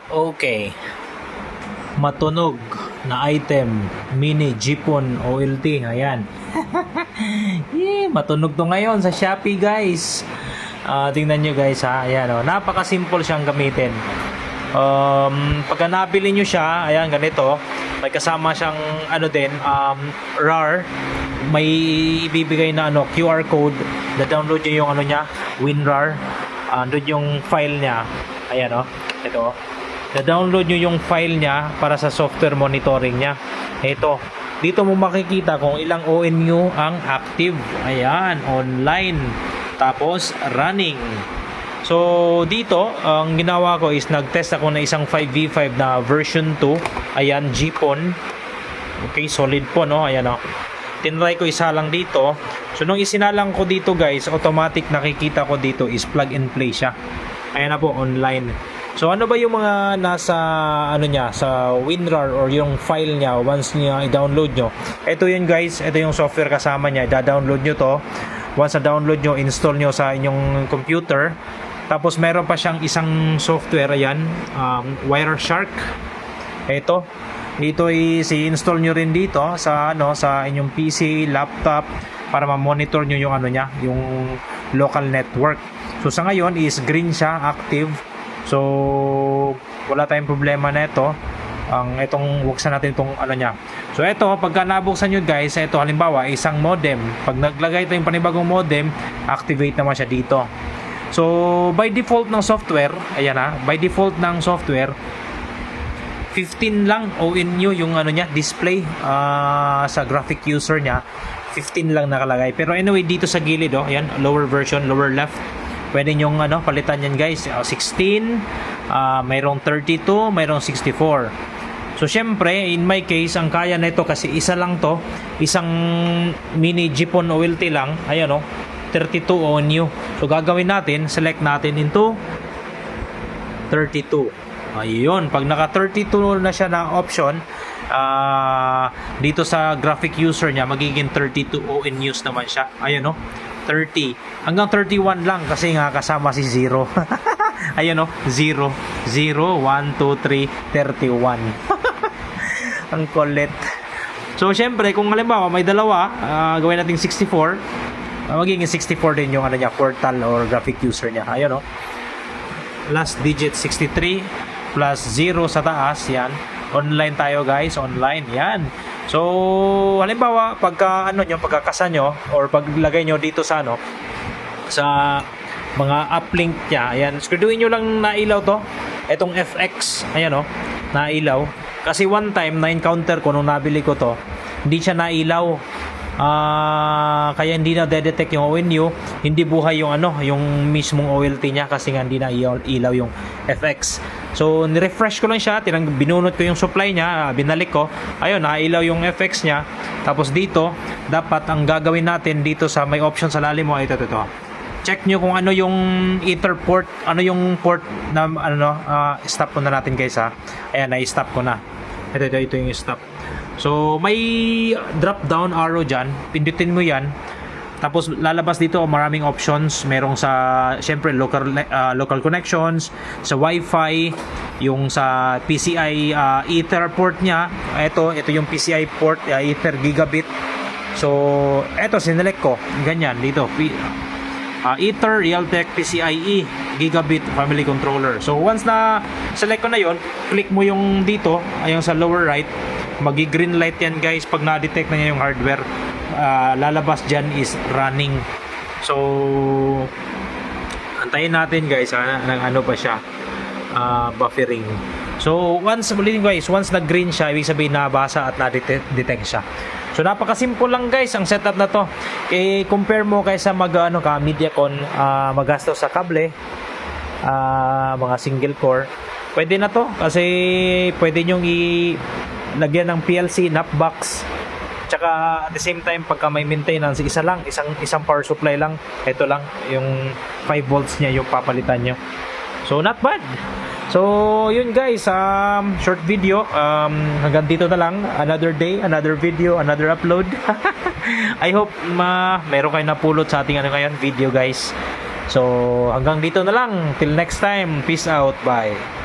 Okay. Matunog na item, mini Jeepon OLT. Ayan. Matunog to ngayon sa Shopee, guys. Tingnan nyo, guys, ha. Ayan, oh. Napaka-simple siyang gamitin. Pagka nabili nyo siya, ayan, ganito. May kasama siyang, RAR. May ibibigay na, QR code. Da-download nyo yung, niya, WinRAR. Andun yung file niya. Ayan, oh. Ito, na-download nyo yung file niya para sa software monitoring niya. Ito, dito mo makikita kung ilang ONU ang active. Ayan, online. Tapos, running. So, dito, ang ginawa ko is nag-test ako na isang 5v5 na version 2. Ayan, Jeepon. Okay, solid po, no? Ayan, no? Tinry ko isa lang dito. So, nung isinalang ko dito, guys, automatic nakikita ko dito is plug and play siya. Ayan na po, online. So ano ba yung mga nasa niya sa WinRAR or yung file niya once niya i-download nyo? Ito yun, guys, ito yung software kasama niya. Da-download nyo to. Once na-download nyo, install nyo sa inyong computer. Tapos meron pa siyang isang software, ayan, Wireshark. Ito. Dito i-install nyo rin dito sa sa inyong PC, laptop para ma-monitor nyo yung niya, yung local network. So sa ngayon is green siya, active. So, wala tayong problema na ito. Itong buksan natin itong niya. So, ito, pagka nabuksan nyo, guys, ito, halimbawa, isang modem. Pag naglagay ito yung panibagong modem, activate naman siya dito. So, by default ng software, ayan by default ng software, 15 lang ONU yung niya, display sa graphic user niya. 15 lang nakalagay. Pero anyway, dito sa gilid, ayan, lower version, lower left. Pwede nyong palitan yan, guys. 16, mayroong 32, mayroong 64. So syempre, in my case, ang kaya nito kasi isa lang to, isang mini Jeepon OLT lang. Ayan, 32 ONU. So gagawin natin, select natin into 32. Ayun, pag naka 32 na siya na option, dito sa graphic user niya, magiging 32 ONUs naman siya. Ayun, 30. Hanggang 31 lang kasi nga kasama si 0. Ayun, 0, 0, 1, 2, 3, 31. Ang kulit. So, syempre, kung halimbawa may dalawa, gawin natin 64, magiging 64 din yung niya, portal or graphic user niya. Ayun, last digit 63 plus 0 sa taas, yan. Online tayo, guys, online, yan. So, halimbawa, pagka pagkakasa nyo or paglagay nyo dito sa sa mga uplink niya, ayan, screwin nyo lang na ilaw to. Etong FX, ayan, nailaw. Kasi one time na encounter ko nung nabili ko to, hindi siya nailaw. Kaya hindi na detect yung ONU, hindi buhay yung yung mismong OLT niya kasi nga hindi na ilaw yung FX. So ni-refresh ko lang siya, binunot ko yung supply niya, binalik ko. Ayun, nailaw yung FX niya. Tapos dito, dapat ang gagawin natin dito sa may option sa lalim mo, ito. Check nyo kung ano yung ether port, ano yung port na stop ko na natin, guys, ha. Ayan, na-stop ko na. Ito yung stop. So, may drop down arrow dyan. Pindutin mo yan. Tapos, lalabas dito maraming options. Merong sa, syempre, local connections, sa Wi-Fi, yung sa PCI Ether port niya. Ito yung PCI port, Ether Gigabit. So, ito, sinelect ko. Ganyan, dito. Ether, Realtek, PCIe, Gigabit, Family Controller. So, once na select ko na yon, click mo yung dito, ayun sa lower right, magi-green light yan, guys. Pag na-detect na niya yung hardware, lalabas dyan is running. So, antayin natin, guys, ng pa siya, buffering. So, once nag-green siya, ibig sabihin nabasa at na-detect siya. So, napaka-simple lang, guys, ang setup na to. Compare mo kaysa Mediacon, magasto sa kable, mga single core. Pwede na to kasi pwede nyong lagyan ng PLC, knockbox. Tsaka at the same time, pagka may maintenance, isang power supply lang. Ito lang, yung 5 volts niya yung papalitan nyo. So, not bad. So, yun, guys, short video. Hanggang dito na lang. Another day, another video, another upload. I hope meron kayo napulot sa ating ngayon video, guys. So, hanggang dito na lang. Till next time. Peace out. Bye.